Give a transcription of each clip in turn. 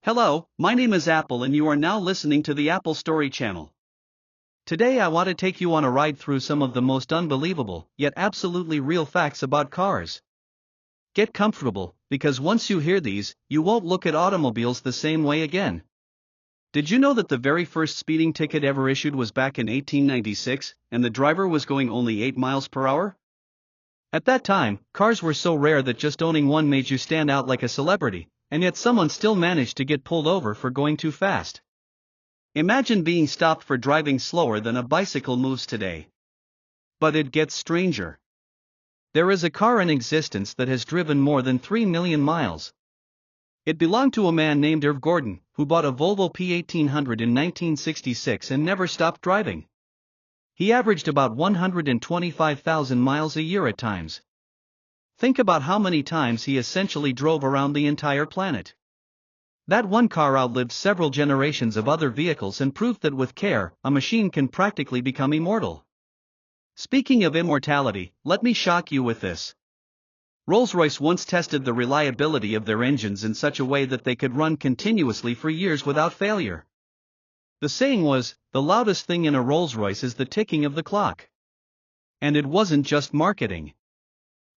Hello, my name is Apple and you are now listening to the Apple Story channel. Today I want to take you on a ride through some of the most unbelievable, yet absolutely real facts about cars. Get comfortable, because once you hear these, you won't look at automobiles the same way again. Did you know that the very first speeding ticket ever issued was back in 1896, and the driver was going only 8 miles per hour? At that time, cars were so rare that just owning one made you stand out like a celebrity, and yet someone still managed to get pulled over for going too fast. Imagine being stopped for driving slower than a bicycle moves today. But it gets stranger. There is a car in existence that has driven more than 3 million miles. It belonged to a man named Irv Gordon, who bought a Volvo P1800 in 1966 and never stopped driving. He averaged about 125,000 miles a year at times. Think about how many times he essentially drove around the entire planet. That one car outlived several generations of other vehicles and proved that with care, a machine can practically become immortal. Speaking of immortality, let me shock you with this. Rolls-Royce once tested the reliability of their engines in such a way that they could run continuously for years without failure. The saying was, the loudest thing in a Rolls-Royce is the ticking of the clock. And it wasn't just marketing.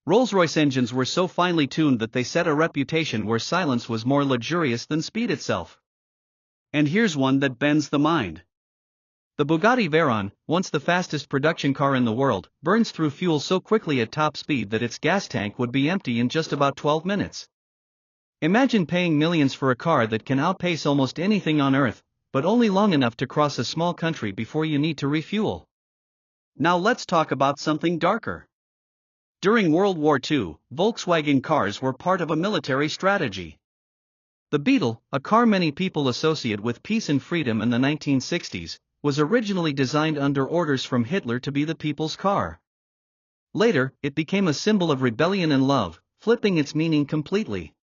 Rolls-Royce engines were so finely tuned that they set a reputation where silence was more luxurious than speed itself. And here's one that bends the mind. The Bugatti Veyron, once the fastest production car in the world, burns through fuel so quickly at top speed that its gas tank would be empty in just about 12 minutes. Imagine paying millions for a car that can outpace almost anything on Earth, but only long enough to cross a small country before you need to refuel. Now let's talk about something darker. During World War II, Volkswagen cars were part of a military strategy. The Beetle, a car many people associate with peace and freedom in the 1960s, was originally designed under orders from Hitler to be the people's car. Later, it became a symbol of rebellion and love, flipping its meaning completely.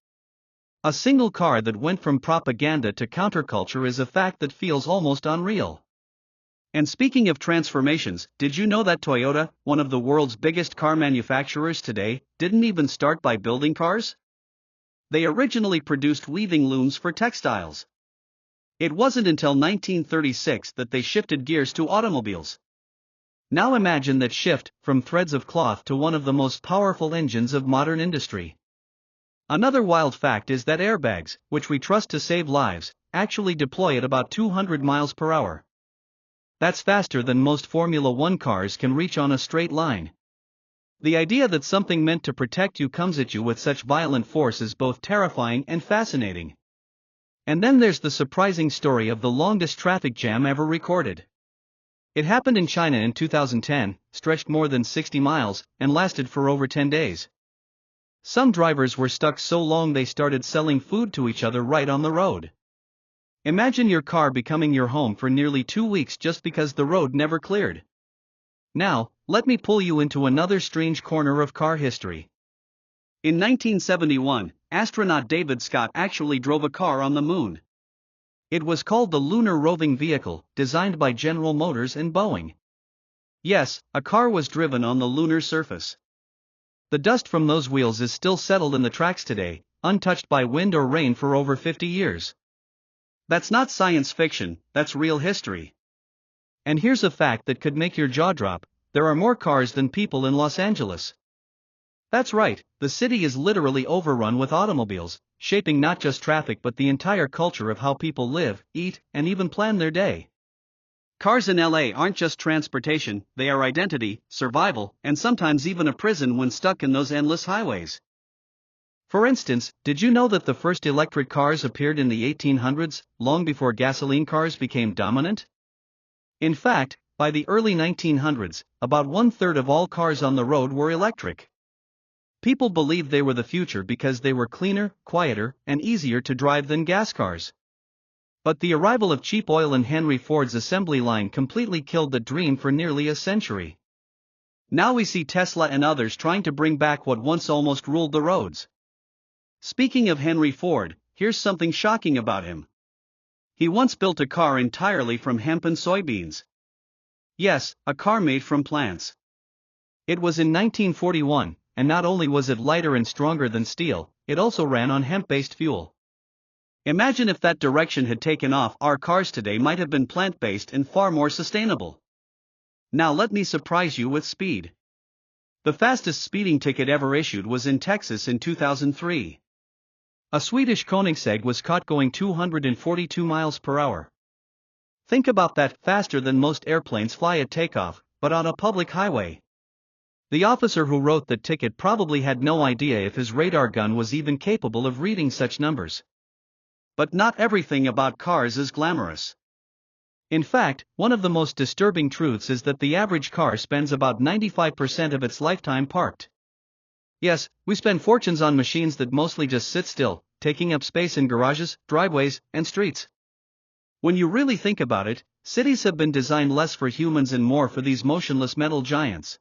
A single car that went from propaganda to counterculture is a fact that feels almost unreal. And speaking of transformations, did you know that Toyota, one of the world's biggest car manufacturers today, didn't even start by building cars? They originally produced weaving looms for textiles. It wasn't until 1936 that they shifted gears to automobiles. Now imagine that shift, from threads of cloth to one of the most powerful engines of modern industry. Another wild fact is that airbags, which we trust to save lives, actually deploy at about 200 miles per hour. That's faster than most Formula One cars can reach on a straight line. The idea that something meant to protect you comes at you with such violent force is both terrifying and fascinating. And then there's the surprising story of the longest traffic jam ever recorded. It happened in China in 2010, stretched more than 60 miles, and lasted for over 10 days. Some drivers were stuck so long they started selling food to each other right on the road. Imagine your car becoming your home for nearly 2 weeks just because the road never cleared. Now, let me pull you into another strange corner of car history. In 1971, astronaut David Scott actually drove a car on the moon. It was called the Lunar Roving Vehicle, designed by General Motors and Boeing. Yes, a car was driven on the lunar surface. The dust from those wheels is still settled in the tracks today, untouched by wind or rain for over 50 years. That's not science fiction, that's real history. And here's a fact that could make your jaw drop: there are more cars than people in Los Angeles. That's right, the city is literally overrun with automobiles, shaping not just traffic but the entire culture of how people live, eat, and even plan their day. Cars in LA aren't just transportation, they are identity, survival, and sometimes even a prison when stuck in those endless highways. For instance, did you know that the first electric cars appeared in the 1800s, long before gasoline cars became dominant? In fact, by the early 1900s, about 1/3 of all cars on the road were electric. People believed they were the future because they were cleaner, quieter, and easier to drive than gas cars. But the arrival of cheap oil and Henry Ford's assembly line completely killed the dream for nearly a century. Now we see Tesla and others trying to bring back what once almost ruled the roads. Speaking of Henry Ford, here's something shocking about him. He once built a car entirely from hemp and soybeans. Yes, a car made from plants. It was in 1941, and not only was it lighter and stronger than steel, it also ran on hemp-based fuel. Imagine if that direction had taken off, our cars today might have been plant-based and far more sustainable. Now let me surprise you with speed. The fastest speeding ticket ever issued was in Texas in 2003. A Swedish Koenigsegg was caught going 242 miles per hour. Think about that, faster than most airplanes fly at takeoff, but on a public highway. The officer who wrote the ticket probably had no idea if his radar gun was even capable of reading such numbers. But not everything about cars is glamorous. In fact, one of the most disturbing truths is that the average car spends about 95% of its lifetime parked. Yes, we spend fortunes on machines that mostly just sit still, taking up space in garages, driveways, and streets. When you really think about it, cities have been designed less for humans and more for these motionless metal giants.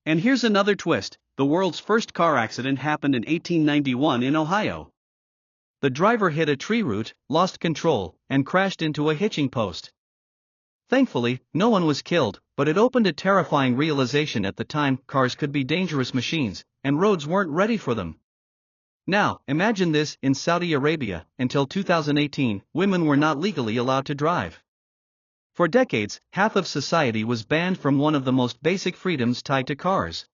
And here's another twist: the world's first car accident happened in 1891 in Ohio. The driver hit a tree root, lost control, and crashed into a hitching post. Thankfully, no one was killed, but it opened a terrifying realization at the time: cars could be dangerous machines, and roads weren't ready for them. Now, imagine this: in Saudi Arabia, until 2018, women were not legally allowed to drive. For decades, half of society was banned from one of the most basic freedoms tied to cars.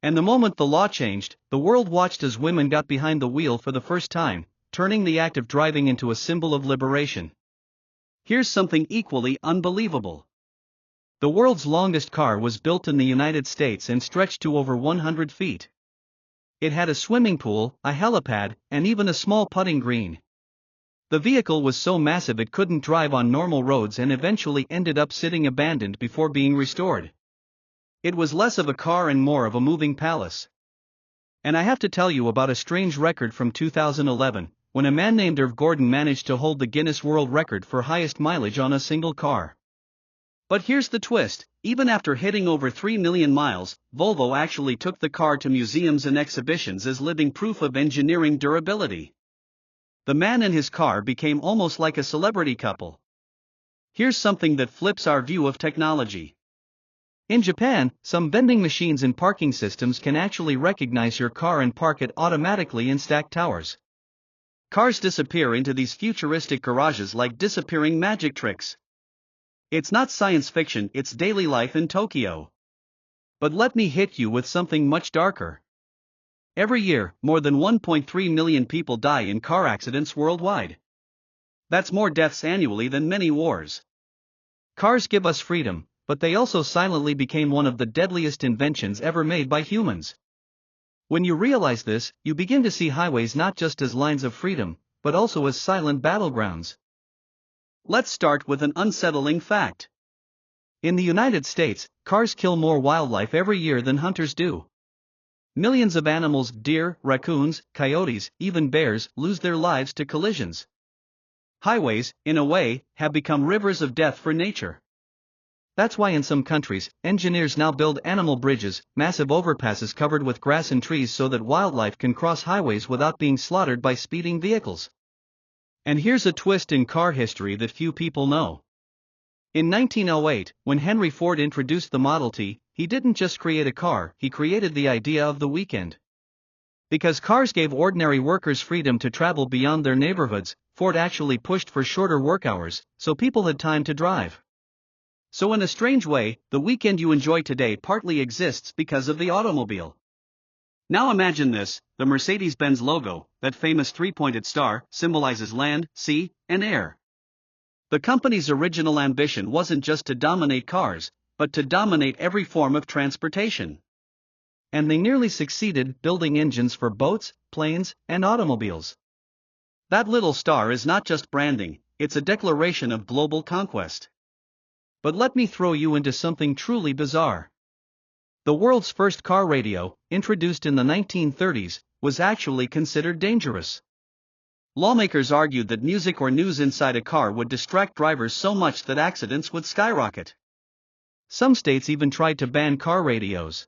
And the moment the law changed, the world watched as women got behind the wheel for the first time, turning the act of driving into a symbol of liberation. Here's something equally unbelievable. The world's longest car was built in the United States and stretched to over 100 feet. It had a swimming pool, a helipad, and even a small putting green. The vehicle was so massive it couldn't drive on normal roads and eventually ended up sitting abandoned before being restored. It was less of a car and more of a moving palace. And I have to tell you about a strange record from 2011, when a man named Irv Gordon managed to hold the Guinness World Record for highest mileage on a single car. But here's the twist: even after hitting over 3 million miles, Volvo actually took the car to museums and exhibitions as living proof of engineering durability. The man and his car became almost like a celebrity couple. Here's something that flips our view of technology. In Japan, some vending machines and parking systems can actually recognize your car and park it automatically in stacked towers. Cars disappear into these futuristic garages like disappearing magic tricks. It's not science fiction, it's daily life in Tokyo. But let me hit you with something much darker. Every year, more than 1.3 million people die in car accidents worldwide. That's more deaths annually than many wars. Cars give us freedom, but they also silently became one of the deadliest inventions ever made by humans. When you realize this, you begin to see highways not just as lines of freedom, but also as silent battlegrounds. Let's start with an unsettling fact. In the United States, cars kill more wildlife every year than hunters do. Millions of animals, deer, raccoons, coyotes, even bears, lose their lives to collisions. Highways, in a way, have become rivers of death for nature. That's why in some countries, engineers now build animal bridges, massive overpasses covered with grass and trees so that wildlife can cross highways without being slaughtered by speeding vehicles. And here's a twist in car history that few people know. In 1908, when Henry Ford introduced the Model T, he didn't just create a car, he created the idea of the weekend. Because cars gave ordinary workers freedom to travel beyond their neighborhoods, Ford actually pushed for shorter work hours, so people had time to drive. So in a strange way, the weekend you enjoy today partly exists because of the automobile. Now imagine this: the Mercedes-Benz logo, that famous three-pointed star, symbolizes land, sea, and air. The company's original ambition wasn't just to dominate cars, but to dominate every form of transportation. And they nearly succeeded, building engines for boats, planes, and automobiles. That little star is not just branding, it's a declaration of global conquest. But let me throw you into something truly bizarre. The world's first car radio, introduced in the 1930s, was actually considered dangerous. Lawmakers argued that music or news inside a car would distract drivers so much that accidents would skyrocket. Some states even tried to ban car radios.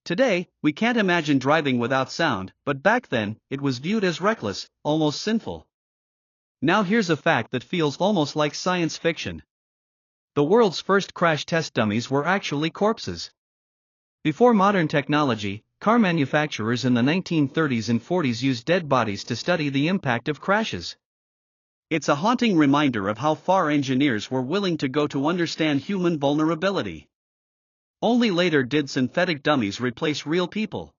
Today, we can't imagine driving without sound, but back then, it was viewed as reckless, almost sinful. Now here's a fact that feels almost like science fiction. The world's first crash test dummies were actually corpses. Before modern technology, car manufacturers in the 1930s and 40s used dead bodies to study the impact of crashes. It's a haunting reminder of how far engineers were willing to go to understand human vulnerability. Only later did synthetic dummies replace real people.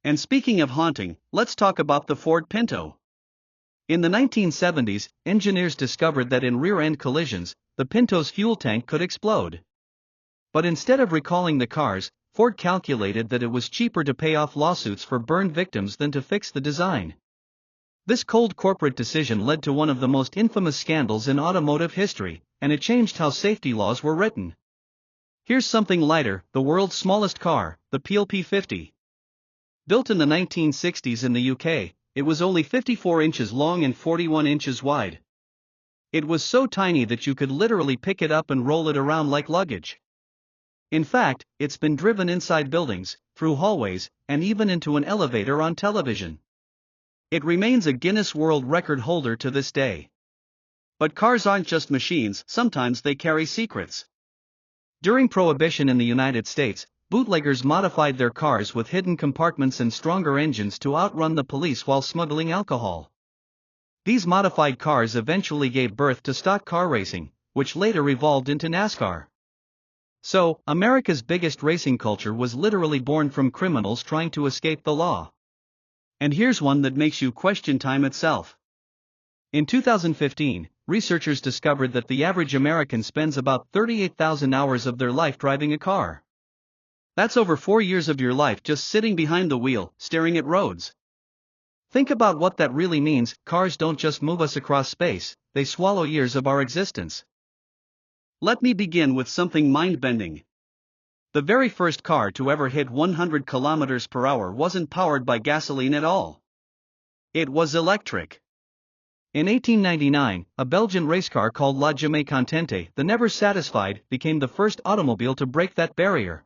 And speaking of haunting, let's talk about the Ford Pinto. In the 1970s, engineers discovered that in rear-end collisions, the Pinto's fuel tank could explode. But instead of recalling the cars, Ford calculated that it was cheaper to pay off lawsuits for burned victims than to fix the design. This cold corporate decision led to one of the most infamous scandals in automotive history, and it changed how safety laws were written. Here's something lighter: the world's smallest car, the P50. Built in the 1960s in the UK, it was only 54 inches long and 41 inches wide. It was so tiny that you could literally pick it up and roll it around like luggage. In fact, it's been driven inside buildings, through hallways, and even into an elevator on television. It remains a Guinness World Record holder to this day. But cars aren't just machines, sometimes they carry secrets. During Prohibition in the United States, bootleggers modified their cars with hidden compartments and stronger engines to outrun the police while smuggling alcohol. These modified cars eventually gave birth to stock car racing, which later evolved into NASCAR. So, America's biggest racing culture was literally born from criminals trying to escape the law. And here's one that makes you question time itself. In 2015, researchers discovered that the average American spends about 38,000 hours of their life driving a car. That's over 4 years of your life just sitting behind the wheel, staring at roads. Think about what that really means. Cars don't just move us across space, they swallow years of our existence. Let me begin with something mind-bending. The very first car to ever hit 100 kilometers per hour wasn't powered by gasoline at all. It was electric. In 1899, a Belgian race car called La Jamais Contente, the Never Satisfied, became the first automobile to break that barrier.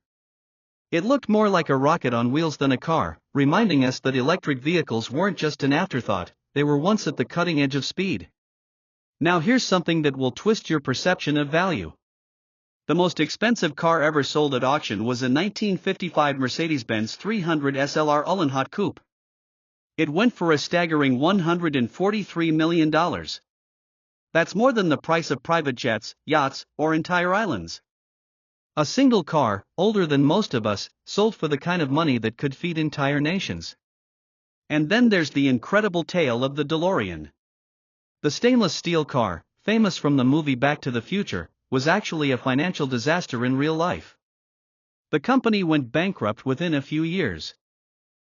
It looked more like a rocket on wheels than a car, reminding us that electric vehicles weren't just an afterthought, they were once at the cutting edge of speed. Now here's something that will twist your perception of value. The most expensive car ever sold at auction was a 1955 Mercedes-Benz 300 SLR Uhlenhaut Coupe. It went for a staggering $143 million. That's more than the price of private jets, yachts, or entire islands. A single car, older than most of us, sold for the kind of money that could feed entire nations. And then there's the incredible tale of the DeLorean. The stainless steel car, famous from the movie Back to the Future, was actually a financial disaster in real life. The company went bankrupt within a few years.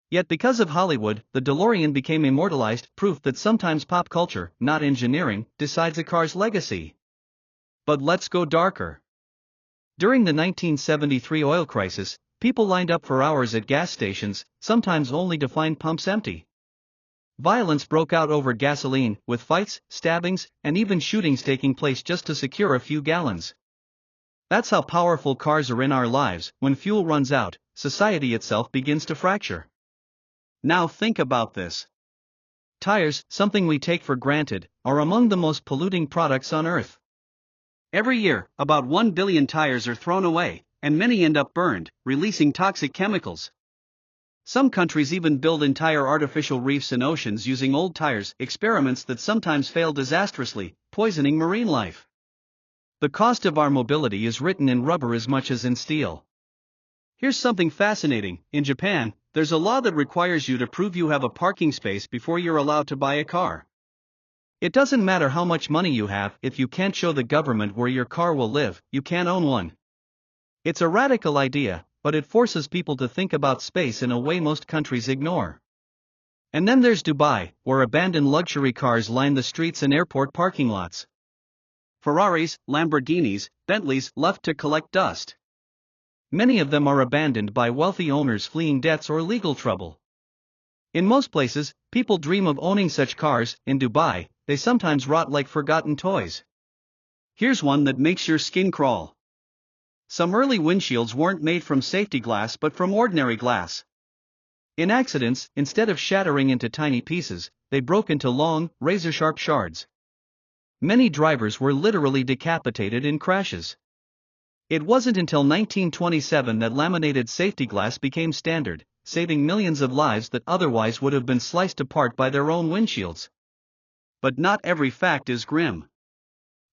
Yet because of Hollywood, the DeLorean became immortalized, proof that sometimes pop culture, not engineering, decides a car's legacy. But let's go darker. During the 1973 oil crisis, people lined up for hours at gas stations, sometimes only to find pumps empty. Violence broke out over gasoline, with fights, stabbings, and even shootings taking place just to secure a few gallons. That's how powerful cars are in our lives. When fuel runs out, society itself begins to fracture. Now think about this. Tires, something we take for granted, are among the most polluting products on Earth. Every year, about 1 billion tires are thrown away, and many end up burned, releasing toxic chemicals. Some countries even build entire artificial reefs in oceans using old tires, experiments that sometimes fail disastrously, poisoning marine life. The cost of our mobility is written in rubber as much as in steel. Here's something fascinating. In Japan, there's a law that requires you to prove you have a parking space before you're allowed to buy a car. It doesn't matter how much money you have, if you can't show the government where your car will live, you can't own one. It's a radical idea, but it forces people to think about space in a way most countries ignore. And then there's Dubai, where abandoned luxury cars line the streets and airport parking lots. Ferraris, Lamborghinis, Bentleys left to collect dust. Many of them are abandoned by wealthy owners fleeing debts or legal trouble. In most places, people dream of owning such cars. In Dubai, they sometimes rot like forgotten toys. Here's one that makes your skin crawl. Some early windshields weren't made from safety glass but from ordinary glass. In accidents, instead of shattering into tiny pieces, they broke into long, razor-sharp shards. Many drivers were literally decapitated in crashes. It wasn't until 1927 that laminated safety glass became standard, saving millions of lives that otherwise would have been sliced apart by their own windshields. But not every fact is grim.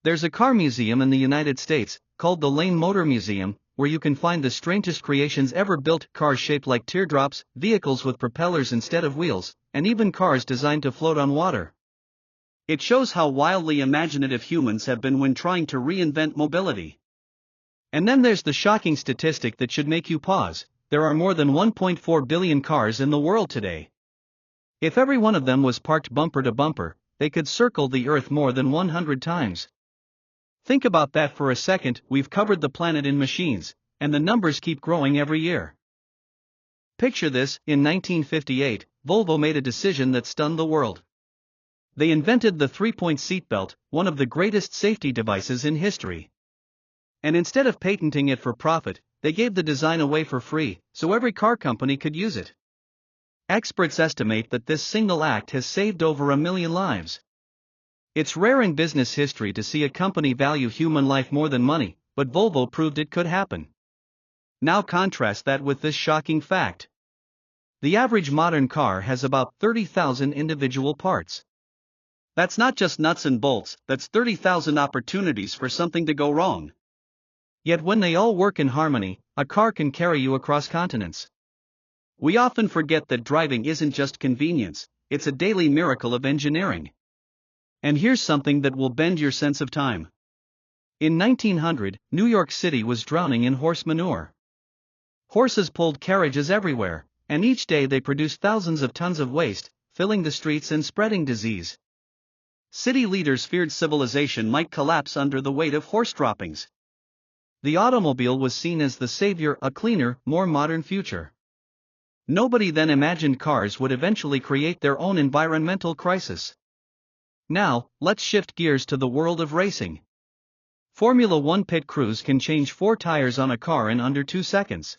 There's a car museum in the United States, called the Lane Motor Museum, where you can find the strangest creations ever built: cars shaped like teardrops, vehicles with propellers instead of wheels, and even cars designed to float on water. It shows how wildly imaginative humans have been when trying to reinvent mobility. And then there's the shocking statistic that should make you pause: there are more than 1.4 billion cars in the world today. If every one of them was parked bumper to bumper, they could circle the Earth more than 100 times. Think about that for a second. We've covered the planet in machines, and the numbers keep growing every year. Picture this: in 1958, Volvo made a decision that stunned the world. They invented the 3-point seatbelt, one of the greatest safety devices in history. And instead of patenting it for profit, they gave the design away for free, so every car company could use it. Experts estimate that this single act has saved over 1 million lives. It's rare in business history to see a company value human life more than money, but Volvo proved it could happen. Now contrast that with this shocking fact. The average modern car has about 30,000 individual parts. That's not just nuts and bolts, that's 30,000 opportunities for something to go wrong. Yet when they all work in harmony, a car can carry you across continents. We often forget that driving isn't just convenience, it's a daily miracle of engineering. And here's something that will bend your sense of time. In 1900, New York City was drowning in horse manure. Horses pulled carriages everywhere, and each day they produced thousands of tons of waste, filling the streets and spreading disease. City leaders feared civilization might collapse under the weight of horse droppings. The automobile was seen as the savior, a cleaner, more modern future. Nobody then imagined cars would eventually create their own environmental crisis. Now, let's shift gears to the world of racing. Formula One pit crews can change 4 tires on a car in under 2 seconds.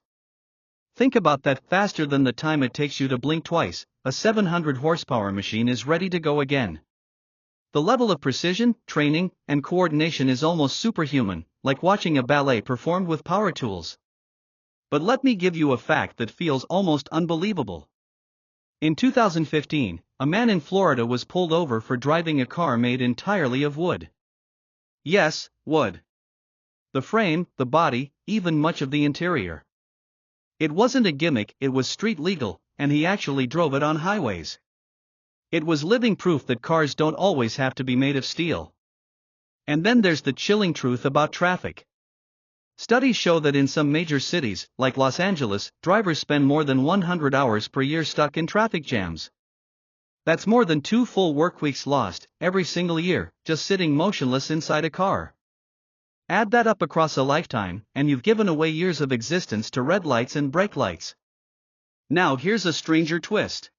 Think about that: faster than the time it takes you to blink twice, a 700 horsepower machine is ready to go again. The level of precision, training, and coordination is almost superhuman, like watching a ballet performed with power tools. But let me give you a fact that feels almost unbelievable. In 2015, a man in Florida was pulled over for driving a car made entirely of wood. Yes, wood. The frame, the body, even much of the interior. It wasn't a gimmick, it was street legal, and he actually drove it on highways. It was living proof that cars don't always have to be made of steel. And then there's the chilling truth about traffic. Studies show that in some major cities, like Los Angeles, drivers spend more than 100 hours per year stuck in traffic jams. That's more than 2 full workweeks lost, every single year, just sitting motionless inside a car. Add that up across a lifetime, and you've given away years of existence to red lights and brake lights. Now here's a stranger twist.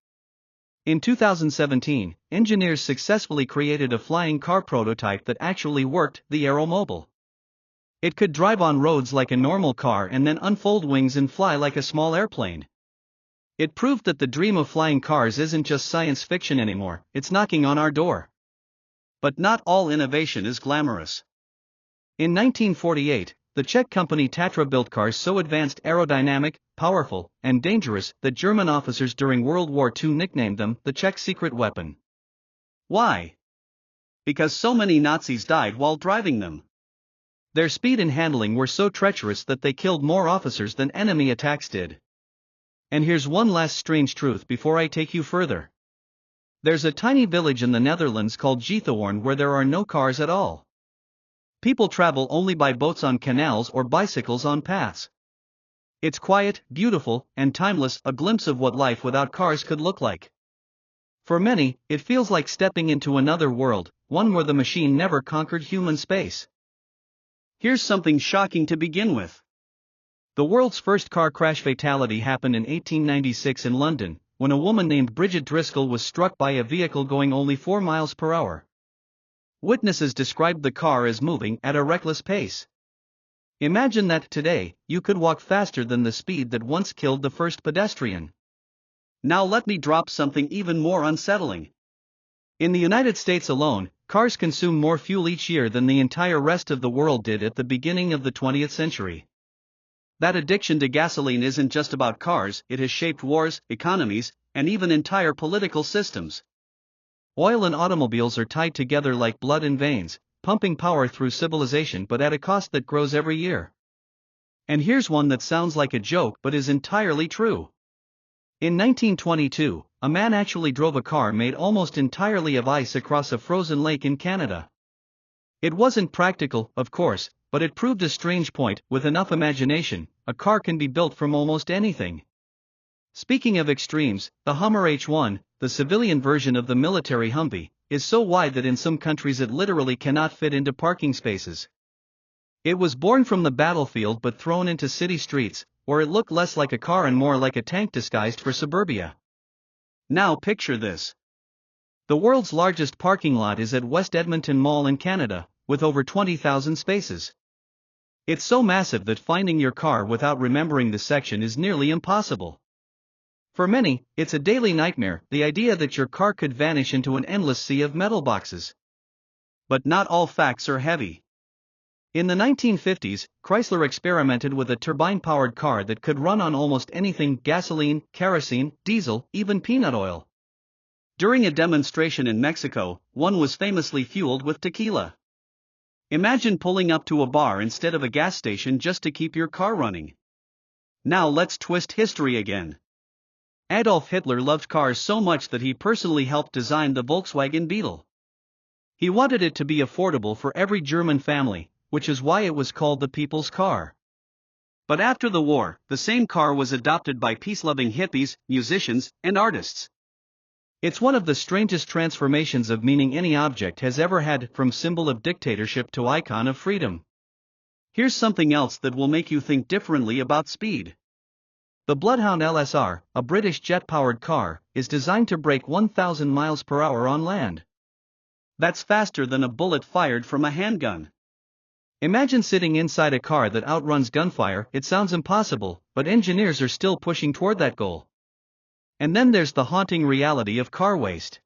In 2017, engineers successfully created a flying car prototype that actually worked, the Aeromobile. It could drive on roads like a normal car and then unfold wings and fly like a small airplane. It proved that the dream of flying cars isn't just science fiction anymore, it's knocking on our door. But not all innovation is glamorous. In 1948, the Czech company Tatra built cars so advanced, aerodynamic, powerful, and dangerous that German officers during World War II nicknamed them the Czech secret weapon. Why? Because so many Nazis died while driving them. Their speed and handling were so treacherous that they killed more officers than enemy attacks did. And here's one last strange truth before I take you further. There's a tiny village in the Netherlands called Giethoorn where there are no cars at all. People travel only by boats on canals or bicycles on paths. It's quiet, beautiful, and timeless, a glimpse of what life without cars could look like. For many, it feels like stepping into another world, one where the machine never conquered human space. Here's something shocking to begin with. The world's first car crash fatality happened in 1896 in London, when a woman named Bridget Driscoll was struck by a vehicle going only 4 miles per hour. Witnesses described the car as moving at a reckless pace. Imagine that today, you could walk faster than the speed that once killed the first pedestrian. Now let me drop something even more unsettling. In the United States alone, cars consume more fuel each year than the entire rest of the world did at the beginning of the 20th century. That addiction to gasoline isn't just about cars, it has shaped wars, economies, and even entire political systems. Oil and automobiles are tied together like blood in veins, pumping power through civilization but at a cost that grows every year. And here's one that sounds like a joke but is entirely true. In 1922, a man actually drove a car made almost entirely of ice across a frozen lake in Canada. It wasn't practical, of course, but it proved a strange point: with enough imagination, a car can be built from almost anything. Speaking of extremes, the Hummer H1, the civilian version of the military Humvee, is so wide that in some countries it literally cannot fit into parking spaces. It was born from the battlefield but thrown into city streets, where it looked less like a car and more like a tank disguised for suburbia. Now picture this. The world's largest parking lot is at West Edmonton Mall in Canada, with over 20,000 spaces. It's so massive that finding your car without remembering the section is nearly impossible. For many, it's a daily nightmare, the idea that your car could vanish into an endless sea of metal boxes. But not all facts are heavy. In the 1950s, Chrysler experimented with a turbine-powered car that could run on almost anything: gasoline, kerosene, diesel, even peanut oil. During a demonstration in Mexico, one was famously fueled with tequila. Imagine pulling up to a bar instead of a gas station just to keep your car running. Now let's twist history again. Adolf Hitler loved cars so much that he personally helped design the Volkswagen Beetle. He wanted it to be affordable for every German family, which is why it was called the people's car. But after the war, the same car was adopted by peace-loving hippies, musicians, and artists. It's one of the strangest transformations of meaning any object has ever had, from symbol of dictatorship to icon of freedom. Here's something else that will make you think differently about speed. The Bloodhound LSR, a British jet-powered car, is designed to break 1,000 miles per hour on land. That's faster than a bullet fired from a handgun. Imagine sitting inside a car that outruns gunfire. It sounds impossible, but engineers are still pushing toward that goal. And then there's the haunting reality of car waste.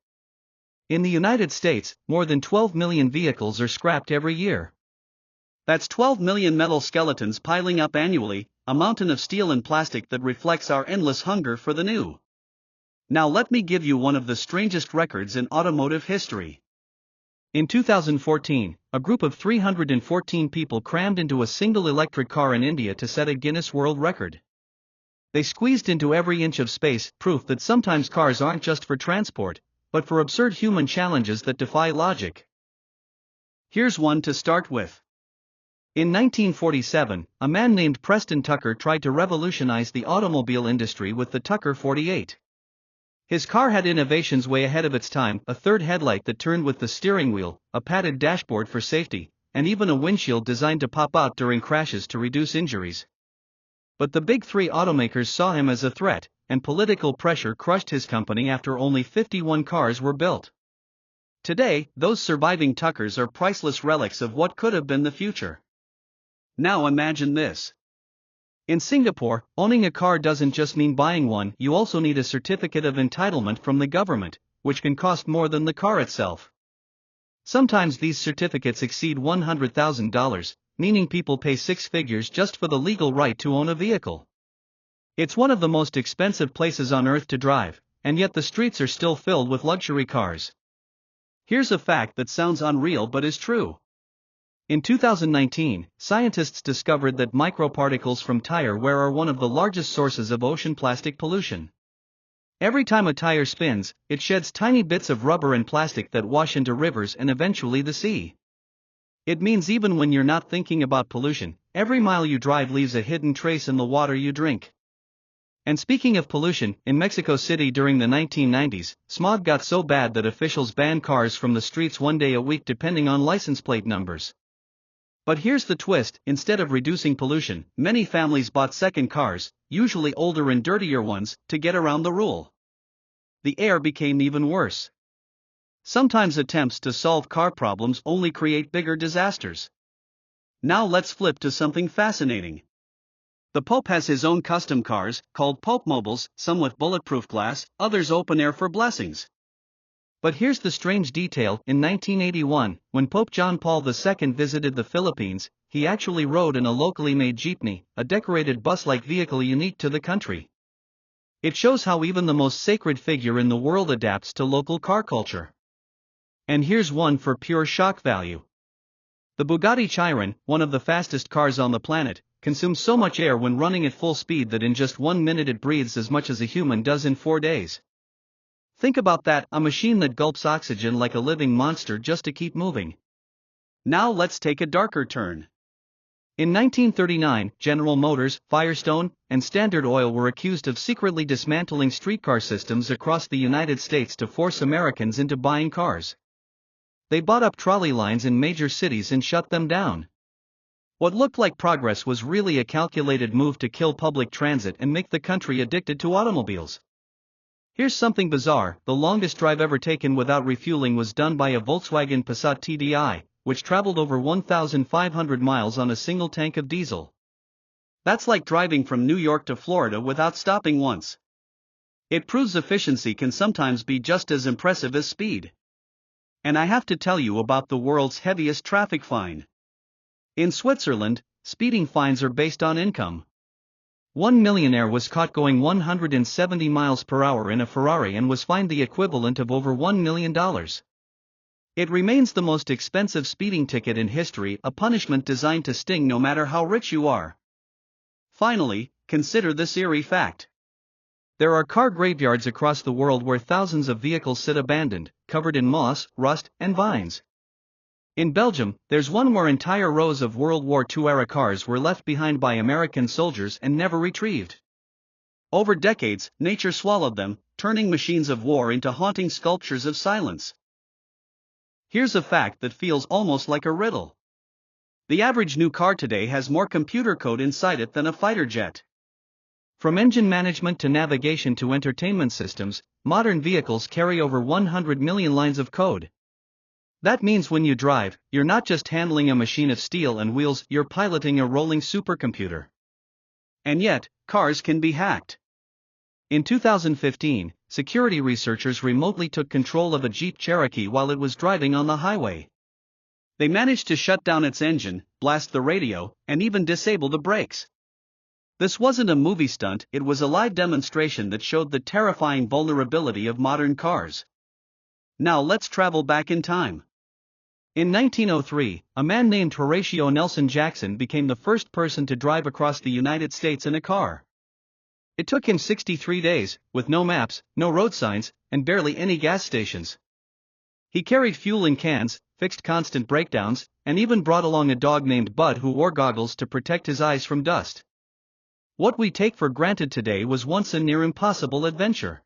In the United States, more than 12 million vehicles are scrapped every year. That's 12 million metal skeletons piling up annually, a mountain of steel and plastic that reflects our endless hunger for the new. Now let me give you one of the strangest records in automotive history. In 2014, a group of 314 people crammed into a single electric car in India to set a Guinness World Record. They squeezed into every inch of space, proof that sometimes cars aren't just for transport, but for absurd human challenges that defy logic. Here's one to start with. In 1947, a man named Preston Tucker tried to revolutionize the automobile industry with the Tucker 48. His car had innovations way ahead of its time: a third headlight that turned with the steering wheel, a padded dashboard for safety, and even a windshield designed to pop out during crashes to reduce injuries. But the big three automakers saw him as a threat, and political pressure crushed his company after only 51 cars were built. Today, those surviving Tuckers are priceless relics of what could have been the future. Now imagine this. In Singapore, owning a car doesn't just mean buying one, you also need a certificate of entitlement from the government, which can cost more than the car itself. Sometimes these certificates exceed $100,000, meaning people pay six figures just for the legal right to own a vehicle. It's one of the most expensive places on earth to drive, and yet the streets are still filled with luxury cars. Here's a fact that sounds unreal but is true. In 2019, scientists discovered that microparticles from tire wear are one of the largest sources of ocean plastic pollution. Every time a tire spins, it sheds tiny bits of rubber and plastic that wash into rivers and eventually the sea. It means even when you're not thinking about pollution, every mile you drive leaves a hidden trace in the water you drink. And speaking of pollution, in Mexico City during the 1990s, smog got so bad that officials banned cars from the streets one day a week depending on license plate numbers. But here's the twist: instead of reducing pollution, many families bought second cars, usually older and dirtier ones, to get around the rule. The air became even worse. Sometimes attempts to solve car problems only create bigger disasters. Now let's flip to something fascinating. The Pope has his own custom cars, called Pope Mobiles, some with bulletproof glass, others open air for blessings. But here's the strange detail: in 1981, when Pope John Paul II visited the Philippines, he actually rode in a locally made jeepney, a decorated bus-like vehicle unique to the country. It shows how even the most sacred figure in the world adapts to local car culture. And here's one for pure shock value. The Bugatti Chiron, one of the fastest cars on the planet, consumes so much air when running at full speed that in just 1 minute it breathes as much as a human does in 4 days. Think about that, a machine that gulps oxygen like a living monster just to keep moving. Now let's take a darker turn. In 1939, General Motors, Firestone, and Standard Oil were accused of secretly dismantling streetcar systems across the United States to force Americans into buying cars. They bought up trolley lines in major cities and shut them down. What looked like progress was really a calculated move to kill public transit and make the country addicted to automobiles. Here's something bizarre: the longest drive ever taken without refueling was done by a Volkswagen Passat TDI, which traveled over 1,500 miles on a single tank of diesel. That's like driving from New York to Florida without stopping once. It proves efficiency can sometimes be just as impressive as speed. And I have to tell you about the world's heaviest traffic fine. In Switzerland, speeding fines are based on income. One millionaire was caught going 170 miles per hour in a Ferrari and was fined the equivalent of over $1 million. It remains the most expensive speeding ticket in history, a punishment designed to sting no matter how rich you are. Finally, consider this eerie fact. There are car graveyards across the world where thousands of vehicles sit abandoned, covered in moss, rust, and vines. In Belgium, there's one where entire rows of World War II-era cars were left behind by American soldiers and never retrieved. Over decades, nature swallowed them, turning machines of war into haunting sculptures of silence. Here's a fact that feels almost like a riddle. The average new car today has more computer code inside it than a fighter jet. From engine management to navigation to entertainment systems, modern vehicles carry over 100 million lines of code. That means when you drive, you're not just handling a machine of steel and wheels, you're piloting a rolling supercomputer. And yet, cars can be hacked. In 2015, security researchers remotely took control of a Jeep Cherokee while it was driving on the highway. They managed to shut down its engine, blast the radio, and even disable the brakes. This wasn't a movie stunt, it was a live demonstration that showed the terrifying vulnerability of modern cars. Now let's travel back in time. In 1903, a man named Horatio Nelson Jackson became the first person to drive across the United States in a car. It took him 63 days, with no maps, no road signs, and barely any gas stations. He carried fuel in cans, fixed constant breakdowns, and even brought along a dog named Bud who wore goggles to protect his eyes from dust. What we take for granted today was once a near impossible adventure.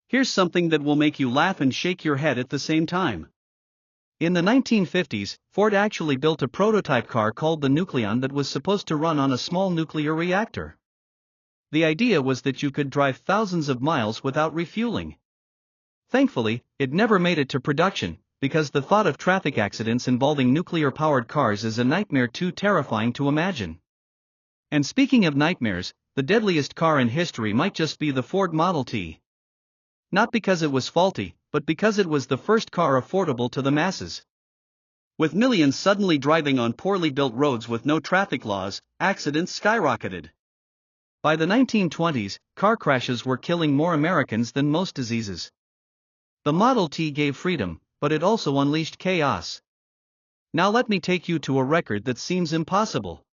Here's something that will make you laugh and shake your head at the same time. In the 1950s, Ford actually built a prototype car called the Nucleon that was supposed to run on a small nuclear reactor. The idea was that you could drive thousands of miles without refueling. Thankfully, it never made it to production, because the thought of traffic accidents involving nuclear-powered cars is a nightmare too terrifying to imagine. And speaking of nightmares, the deadliest car in history might just be the Ford Model T. Not because it was faulty, but because it was the first car affordable to the masses. With millions suddenly driving on poorly built roads with no traffic laws, accidents skyrocketed. By the 1920s, car crashes were killing more Americans than most diseases. The Model T gave freedom, but it also unleashed chaos. Now let me take you to a record that seems impossible.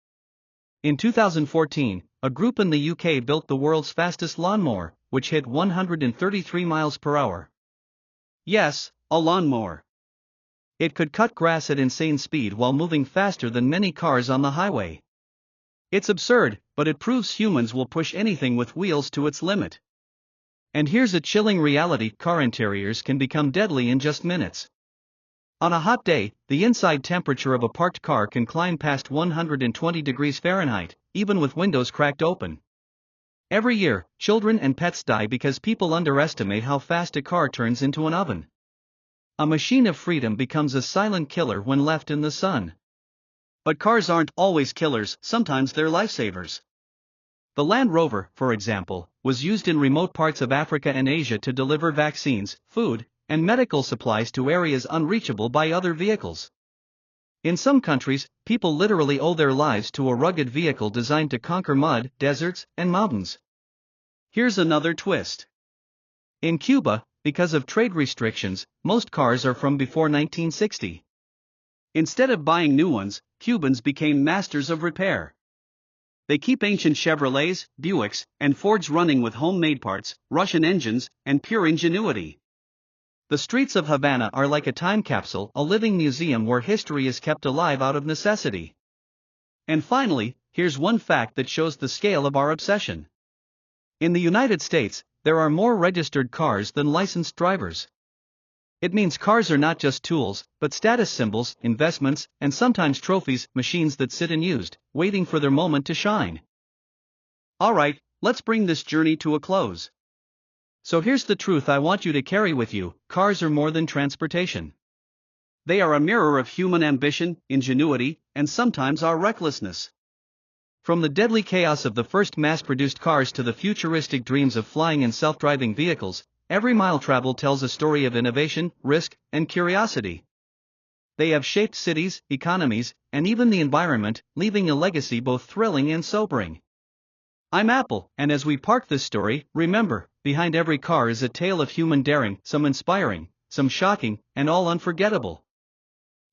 In 2014, a group in the UK built the world's fastest lawnmower, which hit 133 miles per hour. Yes, a lawnmower. It could cut grass at insane speed while moving faster than many cars on the highway. It's absurd, but it proves humans will push anything with wheels to its limit. And here's a chilling reality: car interiors can become deadly in just minutes. On a hot day, the inside temperature of a parked car can climb past 120 degrees Fahrenheit, even with windows cracked open. Every year, children and pets die because people underestimate how fast a car turns into an oven. A machine of freedom becomes a silent killer when left in the sun. But cars aren't always killers, sometimes they're lifesavers. The Land Rover, for example, was used in remote parts of Africa and Asia to deliver vaccines, food, and medical supplies to areas unreachable by other vehicles. In some countries, people literally owe their lives to a rugged vehicle designed to conquer mud, deserts, and mountains. Here's another twist. In Cuba, because of trade restrictions, most cars are from before 1960. Instead of buying new ones, Cubans became masters of repair. They keep ancient Chevrolets, Buicks, and Fords running with homemade parts, Russian engines, and pure ingenuity. The streets of Havana are like a time capsule, a living museum where history is kept alive out of necessity. And finally, here's one fact that shows the scale of our obsession. In the United States, there are more registered cars than licensed drivers. It means cars are not just tools, but status symbols, investments, and sometimes trophies, machines that sit unused, waiting for their moment to shine. Alright, let's bring this journey to a close. So here's the truth I want you to carry with you: cars are more than transportation. They are a mirror of human ambition, ingenuity, and sometimes our recklessness. From the deadly chaos of the first mass-produced cars to the futuristic dreams of flying in self-driving vehicles, every mile traveled tells a story of innovation, risk, and curiosity. They have shaped cities, economies, and even the environment, leaving a legacy both thrilling and sobering. I'm Apple, and as we park this story, remember, behind every car is a tale of human daring, some inspiring, some shocking, and all unforgettable.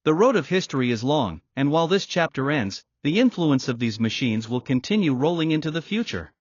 The road of history is long, and while this chapter ends, the influence of these machines will continue rolling into the future.